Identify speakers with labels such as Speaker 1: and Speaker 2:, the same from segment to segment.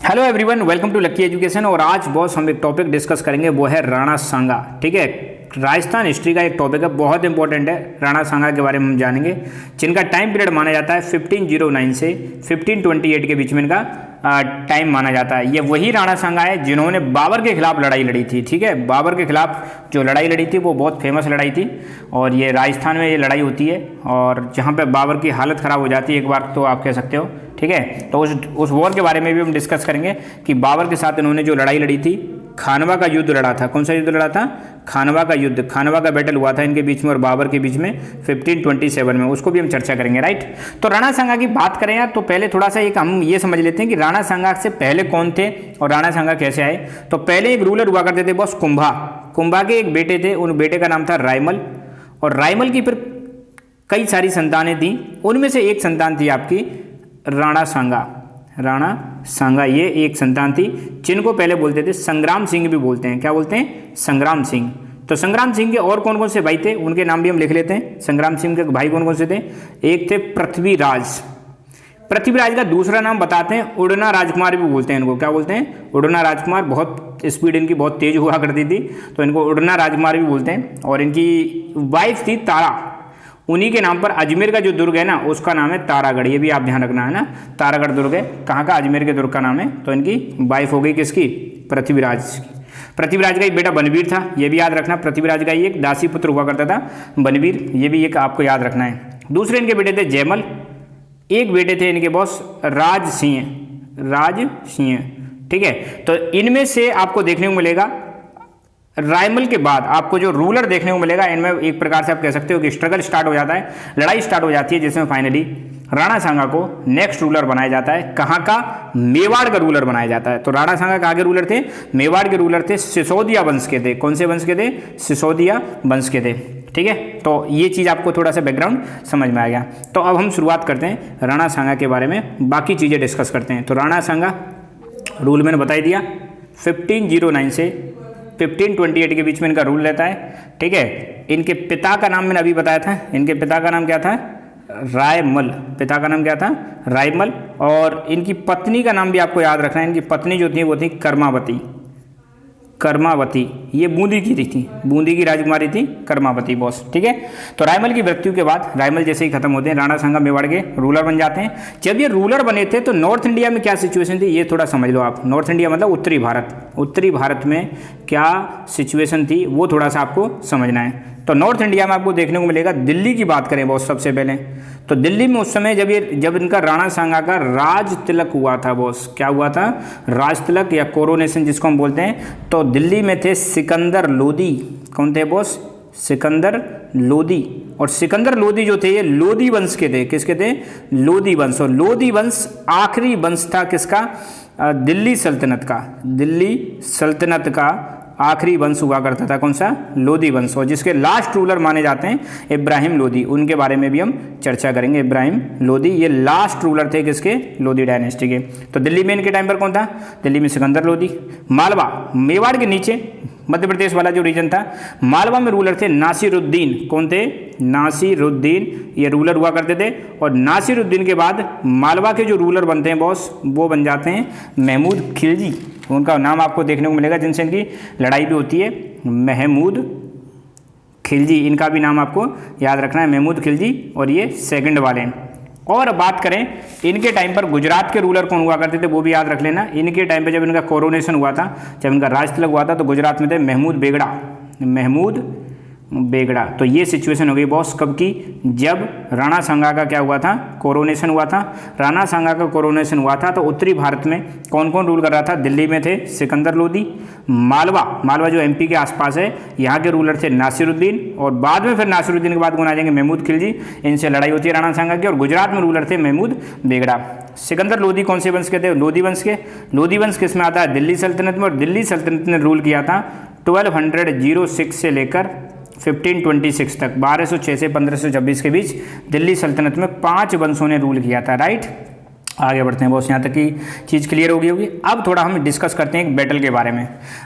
Speaker 1: Hello everyone, welcome to lucky education. और आज boss हम एक टॉपिक डिस्कस करेंगे, वो है राणा सांगा। ठीक है, राजस्थान हिस्ट्री का एक टॉपिक है, बहुत इंपॉर्टेंट है। राणा सांगा के बारे में हम जानेंगे, जिनका टाइम पीरियड माना जाता है 1509 से 1528 के बीच में इनका टाइम माना जाता है। ये वही राणा सांगा है जिन्होंने बाबर के खिलाफ लड़ाई लड़ी थी। ठीक है, बाबर के खिलाफ जो लड़ाई लड़ी थी वो बहुत फेमस लड़ाई थी, और ये राजस्थान में ये लड़ाई होती है, और जहाँ पे बाबर की हालत ख़राब हो जाती है एक बार, तो आप कह सकते हो। ठीक है, तो उस वॉर के बारे में भी हम डिस्कस करेंगे कि बाबर के साथ इन्होंने जो लड़ाई लड़ी थी, खानवा का युद्ध लड़ा था। कौन सा युद्ध लड़ा था? खानवा का युद्ध, खानवा का बैटल हुआ था इनके बीच में और बाबर के बीच में 1527 में। उसको भी हम चर्चा करेंगे, राइट। तो राणा सांगा की बात करें यार, तो पहले थोड़ा सा एक हम ये समझ लेते हैं कि राणा सांगा से पहले कौन थे और राणा सांगा कैसे आए। तो पहले एक रूलर हुआ करते थे बॉस, कुंभा। कुंभा के एक बेटे थे, उन बेटे का नाम था रायमल, और रायमल की फिर कई सारी संतानें थी। उनमें से एक संतान थी आपकी राणा सांगा। राणा सांगा ये एक संतान थी, जिनको पहले बोलते थे संग्राम सिंह भी बोलते हैं। क्या बोलते हैं? संग्राम सिंह। तो संग्राम सिंह के और कौन कौन से भाई थे, उनके नाम भी हम लिख लेते हैं। संग्राम सिंह के भाई कौन कौन से थे? एक थे पृथ्वीराज। पृथ्वीराज का दूसरा नाम बताते हैं, उड़ना राजकुमार भी बोलते हैं इनको। क्या बोलते हैं? उड़ना राजकुमार। बहुत स्पीड इनकी बहुत तेज हुआ करती थी, तो इनको उड़ना राजकुमार भी बोलते हैं। और इनकी वाइफ थी तारा। उन्हीं के नाम पर अजमेर का जो दुर्ग है ना, उसका नाम है तारागढ़। ये भी आप ध्यान रखना है ना, तारागढ़ दुर्ग है। कहाँ का? अजमेर के दुर्ग का नाम है। तो इनकी वाइफ हो गई किसकी? पृथ्वीराज की। पृथ्वीराज का एक बेटा बनवीर था, ये भी याद रखना। पृथ्वीराज का ही एक दासी पुत्र हुआ करता था बनवीर, ये भी एक आपको याद रखना है। दूसरे इनके बेटे थे जयमल। एक बेटे थे इनके बॉस राज सिंह। राज सिंह, ठीक है। तो इनमें से आपको देखने को मिलेगा, रायमल के बाद आपको जो रूलर देखने को मिलेगा, इनमें एक प्रकार से आप कह सकते हो कि स्ट्रगल स्टार्ट हो जाता है, लड़ाई स्टार्ट हो जाती है, जिसमें फाइनली राणा सांगा को नेक्स्ट रूलर बनाया जाता है। कहाँ का? मेवाड़ का रूलर बनाया जाता है। तो राणा सांगा कहाँ के रूलर थे? मेवाड़ के रूलर थे, सिसोदिया वंश के थे। कौन से वंश के थे? सिसोदिया वंश के थे। ठीक है, तो ये चीज़ आपको थोड़ा सा बैकग्राउंड समझ में आ गया। तो अब हम शुरुआत करते हैं राणा सांगा के बारे में, बाकी चीज़ें डिस्कस करते हैं। तो राणा सांगा रूल मैंने बता दिया, 1509 से 1528 के बीच में इनका रूल रहता है। ठीक है, इनके पिता का नाम मैंने अभी बताया था, इनके पिता का नाम क्या था? रायमल। पिता का नाम क्या था? रायमल। और इनकी पत्नी का नाम भी आपको याद रखना है। इनकी पत्नी जो थी वो थी कर्मावती। कर्मावती, ये बूंदी की थी, बूंदी की राजकुमारी थी कर्मावती बॉस। ठीक है, तो रायमल की मृत्यु के बाद, रायमल जैसे ही खत्म होते हैं, राणा सांगा मेवाड़ के रूलर बन जाते हैं। जब ये रूलर बने थे तो नॉर्थ इंडिया में क्या सिचुएशन थी, ये थोड़ा समझ लो आप। नॉर्थ इंडिया मतलब उत्तरी भारत। उत्तरी भारत में क्या सिचुएशन थी वो थोड़ा सा आपको समझना है। तो नॉर्थ इंडिया में आपको देखने को मिलेगा, दिल्ली की बात करें बॉस सबसे पहले, तो दिल्ली में उस समय जब इनका राणा सांगा का राज तिलक हुआ था बॉस। क्या हुआ था? राज तिलक या कोरोनेशन जिसको हम बोलते हैं। तो दिल्ली में थे सिकंदर लोदी। कौन थे बॉस? सिकंदर लोदी। और सिकंदर लोदी जो थे, ये लोदी वंश के थे। किसके थे? लोदी वंश। और लोदी वंश आखिरी वंश था किसका? दिल्ली सल्तनत का। दिल्ली सल्तनत का आखिरी वंश हुआ करता था। कौन सा? लोदी वंश। और जिसके लास्ट रूलर माने जाते हैं इब्राहिम लोदी, उनके बारे में भी हम चर्चा करेंगे। इब्राहिम लोदी ये लास्ट रूलर थे किसके? लोदी डायनेस्टी के। तो दिल्ली में इनके टाइम पर कौन था? दिल्ली में सिकंदर लोदी। मालवा, मेवाड़ के नीचे मध्य प्रदेश वाला जो रीजन था, मालवा में रूलर थे नासिरुद्दीन। कौन थे? नासिरुद्दीन, ये रूलर हुआ करते थे। और नासिरुद्दीन के बाद मालवा के जो रूलर बनते हैं बॉस, वो बन जाते हैं महमूद खिलजी। उनका नाम आपको देखने को मिलेगा, जिनसे इनकी लड़ाई भी होती है, महमूद खिलजी। इनका भी नाम आपको याद रखना है, महमूद खिलजी। और ये सेकंड वाले हैं। और बात करें इनके टाइम पर गुजरात के रूलर कौन हुआ करते थे, वो भी याद रख लेना। इनके टाइम पे जब इनका कोरोनेशन हुआ था, जब इनका राज तिलक हुआ था, तो गुजरात में थे महमूद बेगड़ा। महमूद बेगड़ा। तो ये सिचुएशन हो गई बॉस कब की? जब राणा सांगा का क्या हुआ था? कोरोनेशन हुआ था। राणा सांगा का कोरोनेशन हुआ था, तो उत्तरी भारत में कौन कौन रूल कर रहा था? दिल्ली में थे सिकंदर लोदी। मालवा जो एमपी के आसपास है, यहाँ के रूलर थे नासिरुद्दीन। और बाद में फिर नासिरुद्दीन के बाद कौन आ जाएंगे? महमूद खिलजी। इनसे लड़ाई होती है राणा सांगा की। और गुजरात में रूलर थे महमूद बेगड़ा। सिकंदर लोदी कौन से वंश के थे? लोदी वंश के। लोदी वंश किस में आता है? दिल्ली सल्तनत में। और दिल्ली सल्तनत ने रूल किया था 1206 से लेकर 1526 तक। 1206 से 1526 के बीच दिल्ली सल्तनत में 5 वंशों ने रूल किया था, राइट। आगे बढ़ते हैं बॉस, यहाँ तक की चीज़ क्लियर हो गई होगी। अब थोड़ा हम डिस्कस करते हैं एक बैटल के बारे में।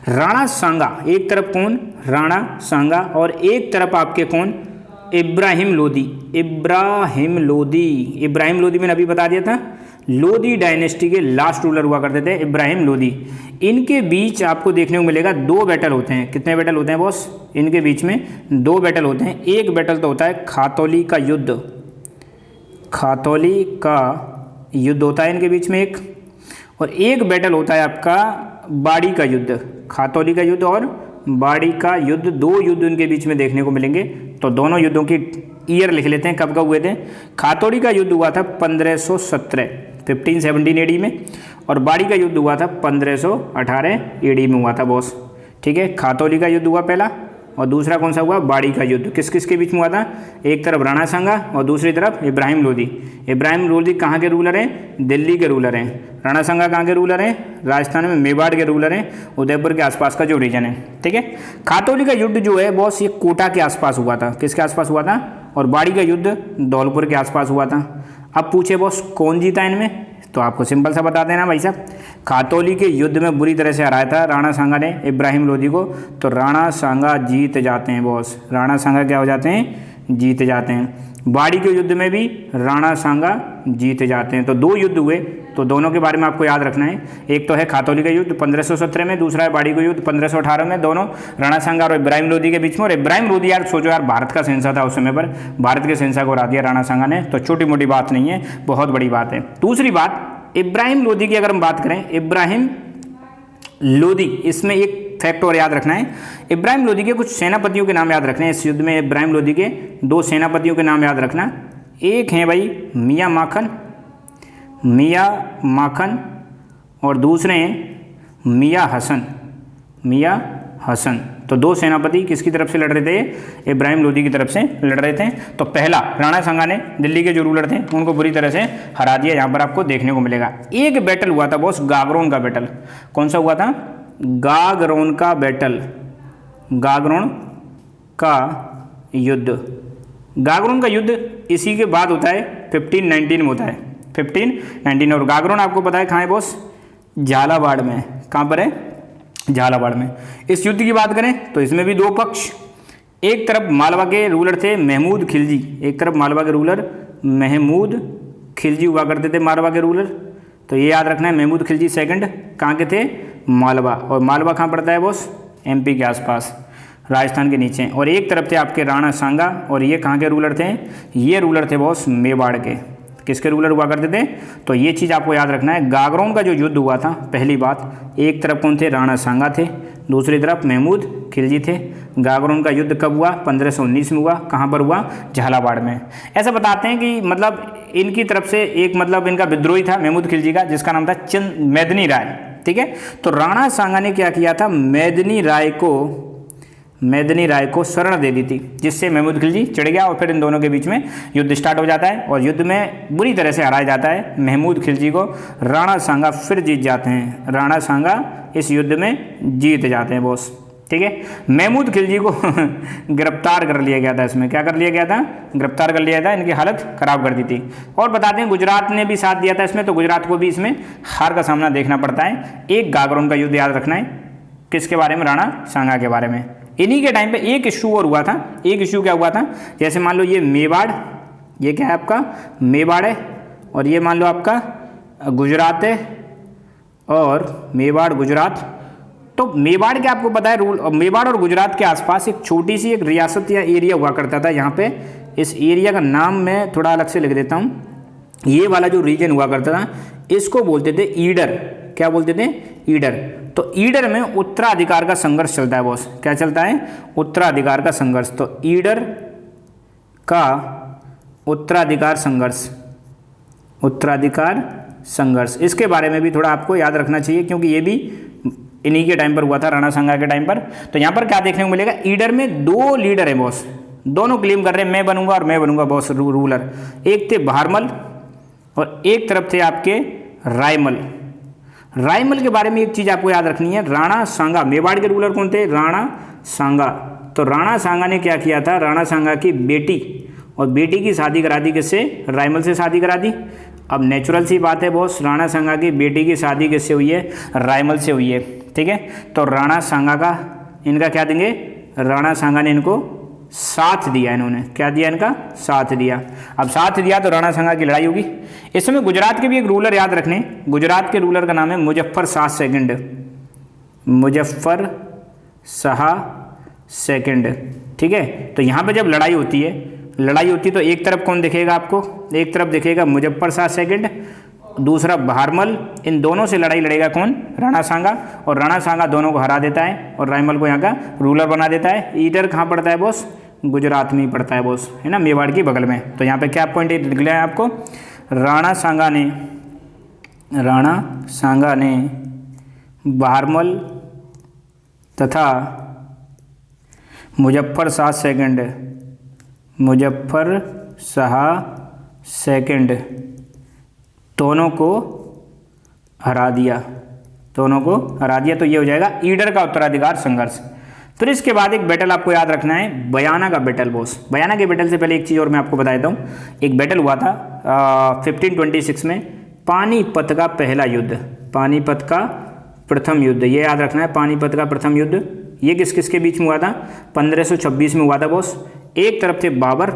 Speaker 1: राणा सांगा, एक तरफ कौन? राणा सांगा। और एक तरफ आपके कौन? इब्राहिम लोदी। इब्राहिम लोदी मैंने अभी बता दिया था, लोधी डायनेस्टी के लास्ट रूलर हुआ करते थे इब्राहिम लोधी। इनके बीच आपको देखने को मिलेगा 2 बैटल होते हैं। कितने बैटल होते हैं बॉस? इनके बीच में 2 बैटल होते हैं। एक बैटल तो होता है खातौली का युद्ध, खातौली का युद्ध होता है इनके बीच में एक, और एक बैटल होता है आपका बाड़ी का युद्ध। खातौली का युद्ध और बाड़ी का युद्ध, 2 युद्ध इनके बीच में देखने को मिलेंगे। तो दोनों युद्धों की ईयर लिख लेते हैं, कब कब हुए थे। खातौली का युद्ध हुआ था 1517 1517 एडी में, और बाड़ी का युद्ध हुआ था 1518 एडी में हुआ था बॉस। ठीक है, खातौली का युद्ध हुआ पहला, और दूसरा कौन सा हुआ? बाड़ी का युद्ध। किस किस के बीच में हुआ था? एक तरफ राणा सांगा और दूसरी तरफ इब्राहिम लोधी। इब्राहिम लोधी कहाँ के रूलर हैं? दिल्ली के रूलर हैं। राणा सांगा कहाँ के रूलर हैं? राजस्थान में मेवाड़ के रूलर हैं, उदयपुर के आसपास का जो रीजन है। ठीक है, खातौली का युद्ध जो है बॉस ये कोटा के आसपास हुआ था। किसके आसपास हुआ था? और बाड़ी का युद्ध धौलपुर के आसपास हुआ था। अब पूछे बॉस कौन जीता इनमें, तो आपको सिंपल सा बता देना भाई साहब, खातौली के युद्ध में बुरी तरह से हराया था राणा सांगा ने इब्राहिम लोधी को, तो राणा सांगा जीत जाते हैं बॉस। राणा सांगा क्या हो जाते हैं? जीत जाते हैं। बाड़ी के युद्ध में भी राणा सांगा जीत जाते हैं। तो 2 युद्ध हुए, तो दोनों के बारे में आपको याद रखना है। एक तो है खातौली का युद्ध 1517 में, दूसरा है बाड़ी का युद्ध 1518 में। दोनों राणा सांगा और इब्राहिम लोधी के बीच में। और इब्राहिम लोधी यार सोचो यार, भारत का शहंशाह था उस समय पर, भारत के शहंशाह को हरा दिया राणा सांगा ने, तो छोटी मोटी बात नहीं है, बहुत बड़ी बात है। दूसरी बात, इब्राहिम लोधी की अगर हम बात करें, इब्राहिम लोधी, इसमें एक फैक्ट और याद रखना है। इब्राहिम लोधी के कुछ सेनापतियों के नाम याद रखने हैं इस युद्ध में। इब्राहिम लोधी के 2 सेनापतियों के नाम याद रखना। एक है भाई मियाँ माखन, और दूसरे हैं मियाँ हसन। तो 2 सेनापति किसकी तरफ से लड़ रहे थे? इब्राहिम लोधी की तरफ से लड़ रहे थे। तो पहला राणा सांगा ने दिल्ली के जो रूलर थे उनको बुरी तरह से हरा दिया, यहाँ पर आपको देखने को मिलेगा। एक बैटल हुआ था बॉस, गागरोन का बैटल। कौन सा हुआ था? गागरोन का बैटल, गागरोन का युद्ध। गागरोन का युद्ध इसी के बाद होता है 1519 में होता है, 1519। और गागरोन आपको पता है कहाँ है बॉस? झालावाड़ में। कहाँ पर है? झालावाड़ में। इस युद्ध की बात करें तो इसमें भी 2 पक्ष, एक तरफ मालवा के रूलर थे महमूद खिलजी, एक तरफ मालवा के रूलर महमूद खिलजी हुआ करते थे, मालवा के रूलर। तो ये याद रखना है, महमूद खिलजी सेकंड कहाँ के थे? मालवा। और मालवा कहाँ पड़ता है बॉस? एमपी के आसपास, राजस्थान के नीचे। और एक तरफ थे आपके राणा सांगा, और ये कहाँ के रूलर थे? ये रूलर थे बॉस मेवाड़ के। किसके रूलर हुआ करते थे? तो ये चीज़ आपको याद रखना है। गागरोन का जो युद्ध हुआ था, पहली बात, एक तरफ कौन थे? राणा सांगा थे, दूसरी तरफ महमूद खिलजी थे। गागरोन का युद्ध कब हुआ? 1519 में हुआ। कहाँ पर हुआ? झालावाड़ में। ऐसा बताते हैं कि मतलब इनकी तरफ से एक मतलब इनका विद्रोही था महमूद खिलजी का, जिसका नाम था मेदिनी राय। ठीक है, तो राणा सांगा ने क्या किया था? मेदिनी राय को शरण दे दी थी, जिससे महमूद खिलजी चढ़ गया, और फिर इन दोनों के बीच में युद्ध स्टार्ट हो जाता है, और युद्ध में बुरी तरह से हराया जाता है महमूद खिलजी को। राणा सांगा फिर जीत जाते हैं, राणा सांगा इस युद्ध में जीत जाते हैं बॉस। ठीक है, महमूद खिलजी को गिरफ्तार कर लिया गया था। इसमें क्या कर लिया गया था? गिरफ्तार कर लिया था, इनकी हालत खराब कर दी थी। और बताते हैं गुजरात ने भी साथ दिया था इसमें, तो गुजरात को भी इसमें हार का सामना देखना पड़ता है। एक गागरोन का युद्ध याद रखना है, किसके बारे में? राणा सांगा के बारे में। इन्हीं के टाइम पे एक इशू और हुआ था। एक इशू क्या हुआ था? जैसे मान लो ये मेवाड़, ये क्या है आपका? मेवाड़ है, और ये मान लो आपका गुजरात है, और मेवाड़ गुजरात। तो मेवाड़ के आपको पता है रूल, मेवाड़ और गुजरात के आसपास एक छोटी सी एक रियासत या एरिया हुआ करता था यहाँ पे। इस एरिया का नाम मैं थोड़ा अलग से लिख देता हूँ। ये वाला जो रीजन हुआ करता था, इसको बोलते थे ईडर। क्या बोलते थे? ईडर। तो ईडर में उत्तराधिकार का संघर्ष चलता है बॉस। क्या चलता है? उत्तराधिकार का संघर्ष। तो ईडर का उत्तराधिकार संघर्ष, इसके बारे में भी थोड़ा आपको याद रखना चाहिए, क्योंकि ये भी इन्हीं के टाइम पर हुआ था, राणा सांगा के टाइम पर। तो यहाँ पर क्या देखने को मिलेगा? ईडर में 2 लीडर हैं बॉस, दोनों क्लेम कर रहे हैं मैं बनूंगा और मैं बनूंगा बॉस रूलर। एक थे भारमल, और एक तरफ थे आपके रायमल। रायमल के बारे में एक चीज़ आपको याद रखनी है, राणा सांगा, मेवाड़ के रूलर कौन थे? राणा सांगा। तो राणा सांगा ने क्या किया था? राणा सांगा की बेटी, और बेटी की शादी करा दी किससे? रायमल से शादी करा दी। अब नेचुरल सी बात है बॉस, राणा सांगा की बेटी की शादी किससे हुई है? रायमल से हुई है। ठीक है, तो राणा सांगा का इनका क्या देंगे? राणा सांगा ने इनको साथ दिया इन्होंने। क्या दिया इनका? साथ दिया। अब साथ दिया तो राणा सांगा की लड़ाई होगी। इस समय गुजरात के भी एक रूलर याद रखने, गुजरात के रूलर का नाम है मुजफ्फर शाह सेकंड। मुजफ्फर शाह सेकंड, ठीक है। तो यहाँ पे जब लड़ाई होती है तो एक तरफ कौन दिखेगा आपको? एक तरफ दिखेगा मुजफ्फर शाह सेकंड, दूसरा बहारमल। इन दोनों से लड़ाई लड़ेगा कौन? राणा सांगा। और राणा सांगा दोनों को हरा देता है और रायमल को यहाँ का रूलर बना देता है। ईडर कहाँ पड़ता है बॉस? गुजरात में ही पड़ता है बॉस, है ना, मेवाड़ की बगल में। तो यहाँ पे क्या पॉइंट निकला है आपको? राणा सांगा ने बहारमल तथा मुजफ्फर शाह सेकंड दोनों को हरा दिया। तो ये हो जाएगा ईडर का उत्तराधिकार संघर्ष। फिर इसके बाद एक बैटल आपको याद रखना है, बयाना का बैटल बॉस। बयाना के बैटल से पहले एक चीज़ और मैं आपको बता देता हूँ। एक बैटल हुआ था 1526 में, पानीपत का पहला युद्ध, पानीपत का प्रथम युद्ध, ये याद रखना है। पानीपत का प्रथम युद्ध ये किस किस के बीच में हुआ था? 1526 में हुआ था बॉस। एक तरफ थे बाबर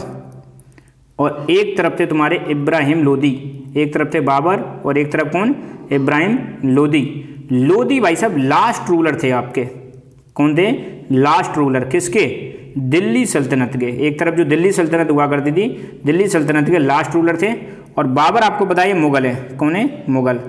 Speaker 1: और एक तरफ थे तुम्हारे इब्राहिम लोदी। एक तरफ थे बाबर और एक तरफ कौन? इब्राहिम लोदी। लोदी भाई साहब लास्ट रूलर थे आपके। कौन थे? लास्ट रूलर किसके? दिल्ली सल्तनत के। एक तरफ जो दिल्ली सल्तनत हुआ करती थी, दिल्ली सल्तनत के लास्ट रूलर थे। और बाबर आपको बताइए मुगल है। कौन है? मुगल।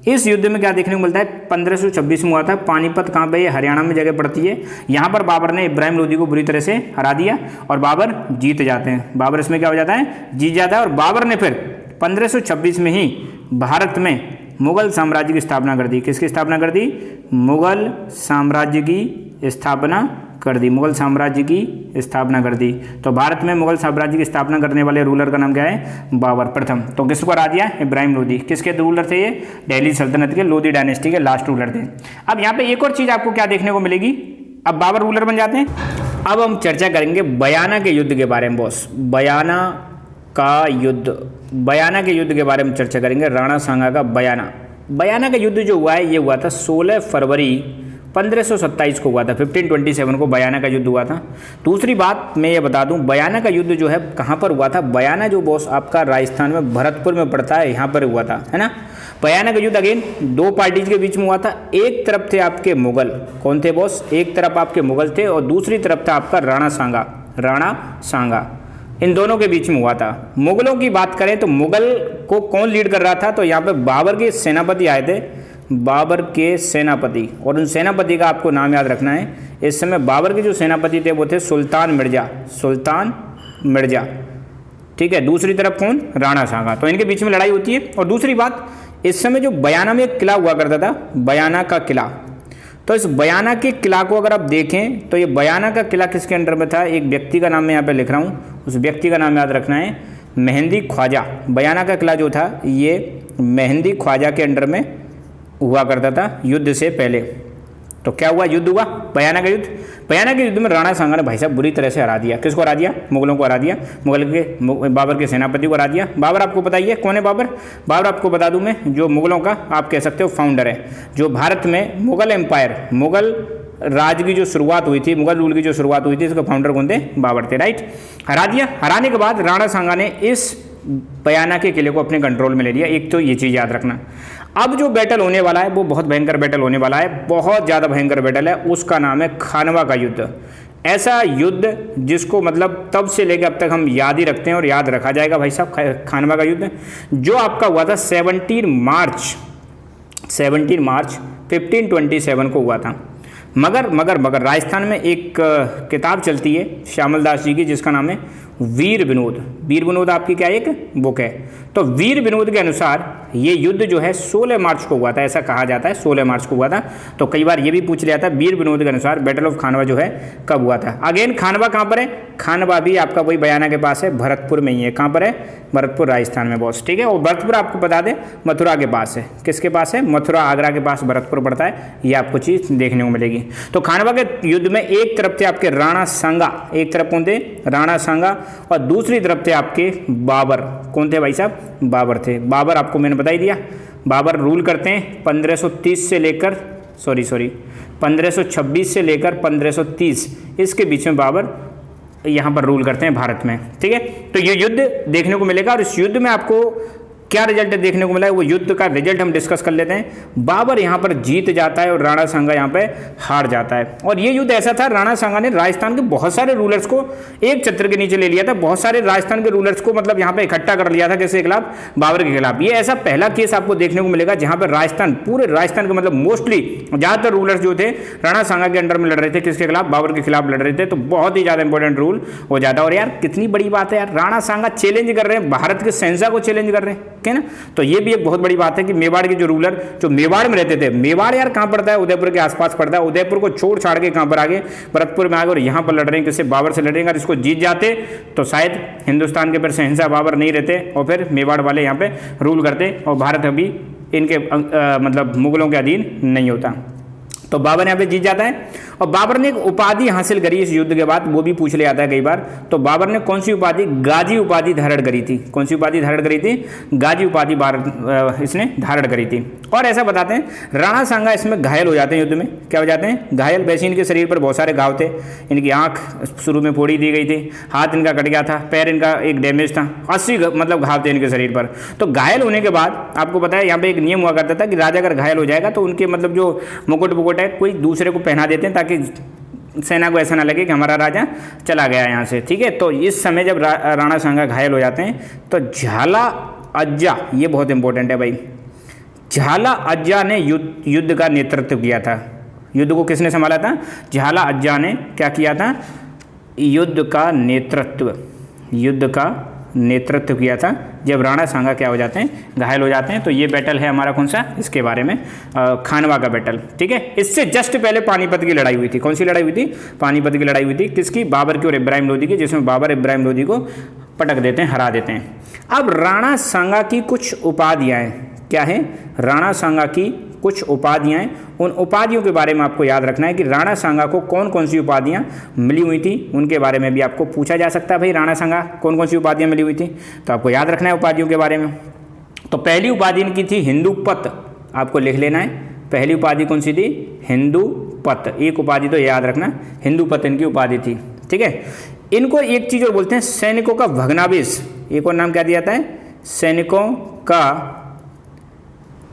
Speaker 1: इस युद्ध में क्या देखने को मिलता है? 1526 में हुआ था। पानीपत कहाँ पे? ये हरियाणा में जगह पड़ती है। यहाँ पर बाबर ने इब्राहिम लोदी को बुरी तरह से हरा दिया और बाबर जीत जाते हैं। बाबर इसमें क्या हो जाता है? जीत जाता है। और बाबर ने फिर 1526 में ही भारत में मुगल साम्राज्य की स्थापना कर दी। किसकी स्थापना कर दी? मुगल साम्राज्य की स्थापना कर दी। मुगल साम्राज्य की स्थापना कर दी। तो भारत में मुगल साम्राज्य की स्थापना करने वाले रूलर का नाम क्या है? बाबर प्रथम। तो किसको हरा दिया? इब्राहिम लोदी। किसके रूलर थे ये? दिल्ली सल्तनत के, लोदी डायनेस्टी के लास्ट रूलर थे। अब यहाँ पे एक और चीज़ आपको क्या देखने को मिलेगी? अब बाबर रूलर बन जाते हैं। अब हम चर्चा करेंगे बयाना के युद्ध के बारे में बॉस। बयाना के युद्ध के बारे में चर्चा करेंगे। राणा सांगा का बयाना का युद्ध जो हुआ है ये हुआ था 16 फरवरी 1527 को हुआ था। 1527 को बयाना का युद्ध हुआ था। दूसरी बात मैं ये बता दूं, बयाना का युद्ध जो है कहाँ पर हुआ था? बयाना जो बॉस आपका राजस्थान में भरतपुर में पड़ता है, यहाँ पर हुआ था, है ना। बयाना का युद्ध अगेन दो पार्टीज के बीच में हुआ था। एक तरफ थे आपके मुगल। कौन थे बॉस? एक तरफ आपके मुगल थे और दूसरी तरफ था आपका राणा सांगा। इन दोनों के बीच में हुआ था। मुगलों की बात करें तो मुगल को कौन लीड कर रहा था? तो यहाँ पे बाबर के सेनापति आए थे, बाबर के सेनापति। और उन सेनापति का आपको नाम याद रखना है। इस समय बाबर के जो सेनापति थे वो थे सुल्तान मिर्जा, ठीक है। दूसरी तरफ कौन? राणा सांगा। तो इनके बीच में लड़ाई होती है। और दूसरी बात, इस समय जो बयाना में एक किला हुआ करता था, बयाना का किला, तो इस बयाना के किला को अगर आप देखें तो ये बयाना का किला किसके अंडर में था? एक व्यक्ति का नाम मैं यहाँ पे लिख रहा हूँ, उस व्यक्ति का नाम याद रखना है, मेहंदी ख्वाजा। बयाना का किला जो था ये मेहंदी ख्वाजा के अंडर में हुआ करता था युद्ध से पहले। तो क्या हुआ? युद्ध हुआ, बयाना का युद्ध। बयाना के युद्ध में राणा सांगा ने भाई साहब बुरी तरह से हरा दिया। किसको हरा दिया? मुगलों को हरा दिया। बाबर के सेनापति को हरा दिया। बाबर आपको बताइए कौन है बाबर? बाबर आपको बता दूं मैं, जो मुगलों का आप कह सकते हो फाउंडर है। जो भारत में मुगल एम्पायर, मुगल राज की जो शुरुआत हुई थी, मुगल रूल की जो शुरुआत हुई थी, इसका फाउंडर कौन थे? बाबर थे, राइट। हरा दिया। हराने के बाद राणा सांगा ने इस बयाना के किले को अपने कंट्रोल में ले लिया। एक तो ये चीज़ याद रखना। अब जो बैटल होने वाला है वो बहुत भयंकर बैटल होने वाला है, बहुत ज़्यादा भयंकर बैटल है। उसका नाम है खानवा का युद्ध। ऐसा युद्ध जिसको मतलब तब से लेकर अब तक हम याद ही रखते हैं और याद रखा जाएगा भाई साहब। खानवा का युद्ध जो आपका हुआ था 17 मार्च 1527 को हुआ था। मगर राजस्थान में एक किताब चलती है श्यामल दास जी की, जिसका नाम है वीर विनोद आपकी क्या एक बुक है। तो वीर विनोद के अनुसार ये युद्ध जो है 16 मार्च को हुआ था, ऐसा कहा जाता है 16 मार्च को हुआ था। तो कई बार ये भी पूछ लिया था वीर विनोद के अनुसार बैटल ऑफ खानवा जो है कब हुआ था। अगेन खानवा कहाँ पर है? खानवा भी आपका वही बयाना के पास है, भरतपुर में ही है। कहाँ पर है? भरतपुर राजस्थान में बॉस, ठीक है। और भरतपुर आपको बता दें मथुरा के पास है। किसके पास है? मथुरा, आगरा के पास भरतपुर पड़ता है। ये आपको चीज़ देखने को मिलेगी। तो खानवा के युद्ध में एक तरफ थे आपके राणा सांगा, एक तरफ कौन थे? राणा सांगा, और दूसरी तरफ थे आपके बाबर। कौन थे भाई साहब? बाबर थे। बाबर आपको मैंने बता ही दिया, बाबर रूल करते हैं 1526 से लेकर 1530 इसके बीच में बाबर यहाँ पर रूल करते हैं भारत में, ठीक है। तो ये युद्ध देखने को मिलेगा और इस युद्ध में आपको क्या रिजल्ट देखने को मिला है, वो युद्ध का रिजल्ट हम डिस्कस कर लेते हैं। बाबर यहाँ पर जीत जाता है और राणा सांगा यहाँ पे हार जाता है। और ये युद्ध ऐसा था, राणा सांगा ने राजस्थान के बहुत सारे रूलर्स को एक छत्र के नीचे ले लिया था, बहुत सारे राजस्थान के रूलर्स को मतलब यहाँ पे इकट्ठा कर लिया था किसके खिलाफ, बाबर के खिलाफ। ये ऐसा पहला केस आपको देखने को मिलेगा जहाँ पर राजस्थान, पूरे राजस्थान के मतलब मोस्टली ज़्यादातर रूलर्स जो थे राणा सांगा के अंडर में लड़ रहे थे, किसके खिलाफ, बाबर के खिलाफ लड़ रहे थे। तो बहुत ही ज़्यादा इंपॉर्टेंट रूल हो जाता है। और यार कितनी बड़ी बात है यार, राणा सांगा चैलेंज कर रहे हैं, भारत के शहंशाह को चैलेंज कर रहे हैं, ठीक है ना। तो ये भी एक बहुत बड़ी बात है कि मेवाड़ के जो रूलर जो मेवाड़ में रहते थे, मेवाड़ यार कहाँ पड़ता है, उदयपुर के आसपास पड़ता है। उदयपुर को छोड़ छाड़ के कहाँ पर आगे, भरतपुर में आगे और यहाँ पर लड़ रहे हैं, किससे, बाबर से लड़ रहे हैं। अगर इसको जीत जाते तो शायद हिंदुस्तान के फिर शहंशाह बाबर नहीं रहते और फिर मेवाड़ वाले यहाँ पे रूल करते और भारत अभी इनके मतलब मुगलों के अधीन नहीं होता। तो बाबर यहाँ पे जीत जाता है और बाबर ने एक उपाधि हासिल करी इस युद्ध के बाद, वो भी पूछ लिया जाता है कई बार। तो बाबर ने कौन सी उपाधि, गाजी उपाधि धारण करी थी। कौन सी उपाधि धारण करी थी, गाजी उपाधि इसने धारण करी थी। और ऐसा बताते हैं राणा सांगा इसमें घायल हो जाते हैं युद्ध में। क्या हो जाते हैं, घायल। वैसे इनके शरीर पर बहुत सारे घाव थे, इनकी आंख शुरू में फोड़ी दी गई थी, हाथ इनका कट गया था, पैर इनका एक डैमेज था, 80 मतलब घाव थे इनके शरीर पर। तो घायल होने के बाद आपको पता है यहाँ पे एक नियम हुआ करता था कि राजा अगर घायल हो जाएगा तो उनके मतलब जो मुकुट वुकुट है कोई दूसरे को पहना देते हैं ताकि सेना को ऐसा ना लगे कि हमारा राजा चला गया यहाँ से, ठीक है। तो इस समय जब राणा सांगा घायल हो जाते हैं तो झाला अज्जा, ये बहुत इंपॉर्टेंट है भाई, झाला अज्जा ने युद्ध का नेतृत्व किया था। युद्ध को किसने संभाला था, झाला अज्जा ने क्या किया था, युद्ध का नेतृत्व किया था जब राणा सांगा क्या हो जाते हैं, घायल हो जाते हैं। तो ये बैटल है हमारा कौन सा, इसके बारे में खानवा का बैटल, ठीक है। इससे जस्ट पहले पानीपत की लड़ाई हुई थी। कौन सी लड़ाई हुई थी, पानीपत की लड़ाई हुई थी, किसकी, बाबर की और इब्राहिम लोदी की, जिसमें बाबर इब्राहिम लोदी को पटक देते हैं, हरा देते हैं। अब राणा सांगा की कुछ उपाधियाँ क्या है, राणा सांगा की कुछ उपाधियाँ, उन उपाधियों के बारे में आपको याद रखना है कि राणा सांगा को कौन कौन सी उपाधियाँ मिली हुई थी, उनके बारे में भी आपको पूछा जा सकता है। भाई राणा सांगा कौन कौन सी उपाधियाँ मिली हुई थी, तो आपको याद रखना है उपाधियों के बारे में। तो पहली उपाधि इनकी थी हिंदूपत, आपको लिख लेना है। पहली उपाधि कौन सी थी, हिंदूपत। एक उपाधि तो याद रखना, हिंदूपत इनकी उपाधि थी, ठीक है। इनको एक चीज़ और बोलते हैं, सैनिकों का भग्नावेश। एक और नाम क्या दिया जाता है, सैनिकों का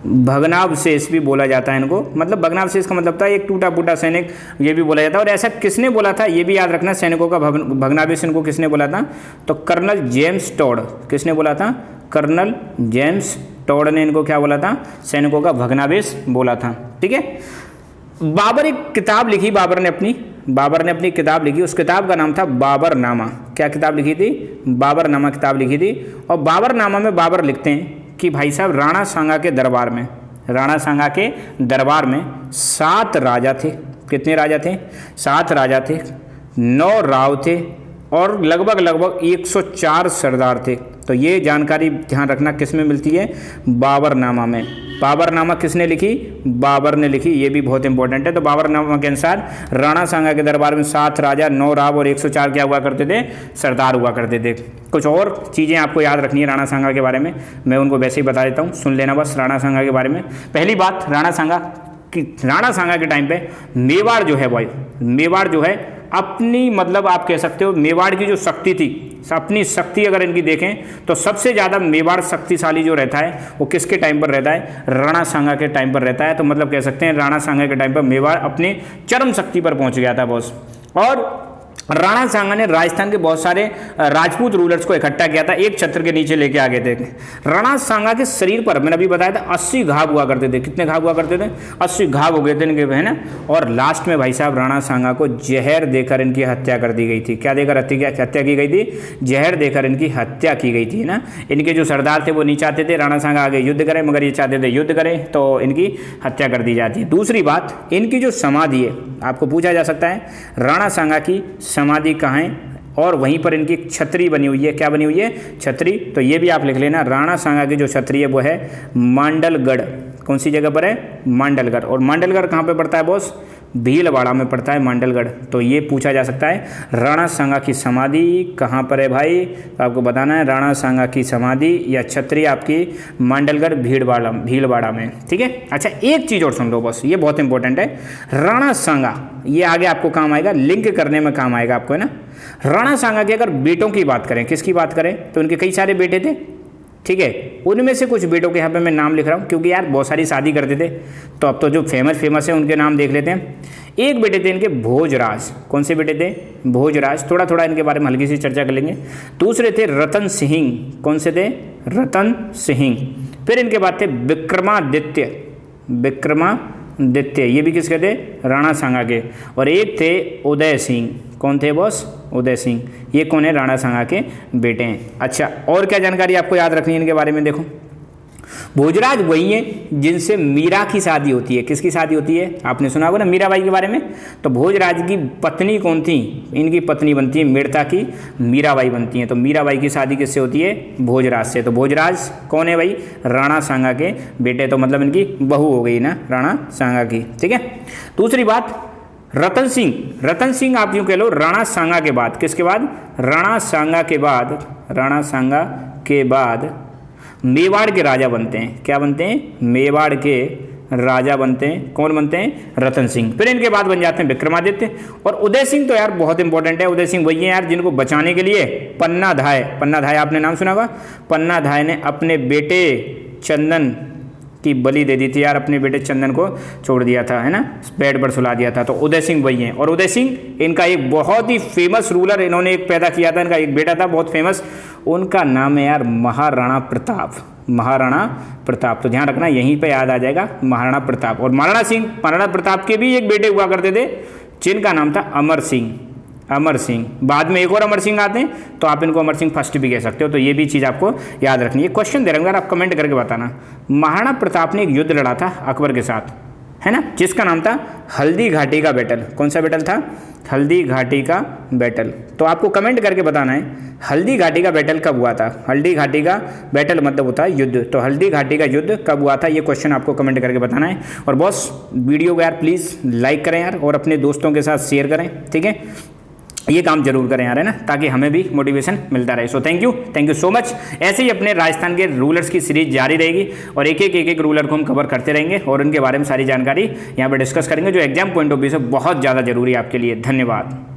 Speaker 1: भग्नावशेष भी बोला जाता है इनको। मतलब भग्नावशेष का मतलब था एक टूटा फूटा सैनिक, ये भी बोला जाता है। और ऐसा किसने बोला था, ये भी याद रखना, सैनिकों का भग्नावशेष इनको किसने बोला था, तो कर्नल जेम्स टॉड। किसने बोला था, कर्नल जेम्स टॉड ने इनको क्या बोला था, सैनिकों का भग्नावशेष बोला था, ठीक है। बाबर एक किताब लिखी, बाबर ने अपनी किताब लिखी, उस किताब का नाम था बाबरनामा। क्या किताब लिखी थी, बाबरनामा किताब लिखी थी। और बाबरनामा में बाबर लिखते हैं कि भाई साहब राणा सांगा के दरबार में 7 राजा थे। कितने राजा थे, 7 राजा थे, 9 राव थे और लगभग 104 सरदार थे। तो ये जानकारी ध्यान रखना किस में मिलती है, बाबरनामा में। बाबरनामा किसने लिखी, बाबर ने लिखी, ये भी बहुत इंपॉर्टेंट है। तो बाबरनामा के अनुसार राणा सांगा के दरबार में 7 राजा, 9 राव और 104 क्या हुआ करते थे, सरदार हुआ करते थे। कुछ और चीज़ें आपको याद रखनी है राणा सांगा के बारे में, मैं उनको वैसे ही बता देता हूँ, सुन लेना बस राणा सांगा के बारे में। पहली बात, राणा सांगा के टाइम पे मेवाड़ जो है भाई, मेवाड़ जो है अपनी मतलब आप कह सकते हो मेवाड़ की जो शक्ति थी, अपनी शक्ति अगर इनकी देखें तो सबसे ज़्यादा मेवाड़ शक्तिशाली जो रहता है वो किसके टाइम पर रहता है, राणा सांगा के टाइम पर रहता है। तो मतलब कह सकते हैं राणा सांगा के टाइम पर मेवाड़ अपनी चरम शक्ति पर पहुंच गया था बॉस। और राणा सांगा ने राजस्थान के बहुत सारे राजपूत रूलर्स को इकट्ठा किया था, एक छत्र के नीचे लेके आ गए थे। राणा सांगा के शरीर पर मैंने अभी बताया था 80 घाव हुआ करते थे। कितने घाव हुआ करते थे, 80 घाव हो गए थे इनके, है ना। और लास्ट में भाई साहब राणा सांगा को जहर देकर इनकी हत्या कर दी गई थी। क्या देकर हत्या की गई थी, जहर देकर इनकी हत्या की गई थी ना। इनके जो सरदार थे वो नहीं चाहते थे राणा सांगा आगे युद्ध करें, मगर ये चाहते थे युद्ध करें, तो इनकी हत्या कर दी जाती है। दूसरी बात, इनकी जो समाधि है, आपको पूछा जा सकता है राणा सांगा की समाधि कहाँ है, और वहीं पर इनकी छतरी बनी हुई है। क्या बनी हुई है, छतरी। तो ये भी आप लिख लेना, राणा सांगा की जो छतरी है वो है मांडलगढ़। कौन सी जगह पर है, मांडलगढ़। और मांडलगढ़ कहाँ पे पड़ता है बॉस, भीलवाड़ा में पड़ता है मांडलगढ़। तो ये पूछा जा सकता है राणा सांगा की समाधि कहाँ पर है भाई, तो आपको बताना है राणा सांगा की समाधि या छतरी आपकी मांडलगढ़ भीलवाड़ा में, ठीक है। अच्छा एक चीज़ और सुन लो बस, ये बहुत इंपॉर्टेंट है, राणा सांगा ये आगे आपको काम आएगा, लिंक करने में काम आएगा आपको, है ना। राणा सांगा के अगर बेटों की बात करें, किसकी बात करें, तो उनके कई सारे बेटे थे, ठीक है। उनमें से कुछ बेटों के यहाँ पे मैं नाम लिख रहा हूँ क्योंकि यार बहुत सारी शादी करते थे, तो अब तो जो फेमस है उनके नाम देख लेते हैं। एक बेटे थे इनके भोजराज, कौन से बेटे थे, भोजराज, थोड़ा थोड़ा इनके बारे में हल्की सी चर्चा कर लेंगे। दूसरे थे रतन सिंह, कौन से थे, रतन सिंह। फिर इनके बाद थे विक्रमादित्य, ये भी किसके थे, राणा सांगा के। और एक थे उदय सिंह, कौन थे बॉस, उदय सिंह, ये कौन है, राणा सांगा के बेटे हैं। अच्छा और क्या जानकारी आपको याद रखनी है इनके बारे में, देखो भोजराज वही है जिनसे मीरा की शादी होती है, किसकी शादी होती है, आपने सुना होगा ना मीराबाई के बारे में। तो भोजराज की पत्नी कौन थी, इनकी पत्नी बनती है मेड़ता की मीराबाई बनती है। तो मीराबाई की शादी किससे होती है, भोजराज से। तो भोजराज कौन है भाई, राणा सांगा के बेटे, तो मतलब इनकी बहू हो गई ना राणा सांगा की, ठीक है। दूसरी बात रतन सिंह आप यूँ कह लो राणा सांगा के बाद, किसके बाद, राणा सांगा के बाद मेवाड़ के राजा बनते हैं, क्या बनते हैं, मेवाड़ के राजा बनते हैं। कौन बनते हैं, रतन सिंह। फिर इनके बाद बन जाते हैं विक्रमादित्य। और उदय सिंह तो यार बहुत इंपॉर्टेंट है, उदय सिंह वही है यार जिनको बचाने के लिए पन्ना धाय आपने नाम सुना होगा, पन्ना धाय ने अपने बेटे चंदन की बलि दे दी थी यार, अपने बेटे चंदन को छोड़ दिया था, है ना, बेड पर सुला दिया था। तो उदय सिंह वही हैं। और उदय सिंह इनका एक बहुत ही फेमस रूलर इन्होंने एक पैदा किया था, इनका एक बेटा था बहुत फेमस, उनका नाम है यार महाराणा प्रताप। तो ध्यान रखना यहीं पे याद आ जाएगा महाराणा प्रताप। और महाराणा प्रताप के भी एक बेटे हुआ करते थे जिनका नाम था अमर सिंह। बाद में एक और अमर सिंह आते हैं, तो आप इनको अमर सिंह फर्स्ट भी कह सकते हो। तो ये भी चीज़ आपको याद रखनी है। क्वेश्चन दे रहा हूँ यार, आप कमेंट करके बताना। महाराणा प्रताप ने एक युद्ध लड़ा था अकबर के साथ, है ना, जिसका नाम था हल्दी घाटी का बैटल। कौन सा बैटल था, हल्दी घाटी का बैटल। तो आपको कमेंट करके बताना है हल्दी घाटी का बैटल कब हुआ था। हल्दी घाटी का बैटल मतलब होता है युद्ध, तो हल्दी घाटी का युद्ध कब हुआ था, ये क्वेश्चन आपको कमेंट करके बताना है। और बॉस वीडियो को यार प्लीज़ लाइक करें यार, और अपने दोस्तों के साथ शेयर करें, ठीक है, ये काम जरूर करें यार, है ना, ताकि हमें भी मोटिवेशन मिलता रहे। So thank you so much. ऐसे ही अपने राजस्थान के रूलर्स की सीरीज जारी रहेगी और एक एक रूलर को हम कवर करते रहेंगे और उनके बारे में सारी जानकारी यहाँ पर डिस्कस करेंगे, जो एग्जाम पॉइंट ऑफ व्यू से बहुत ज़्यादा जरूरी है आपके लिए। धन्यवाद।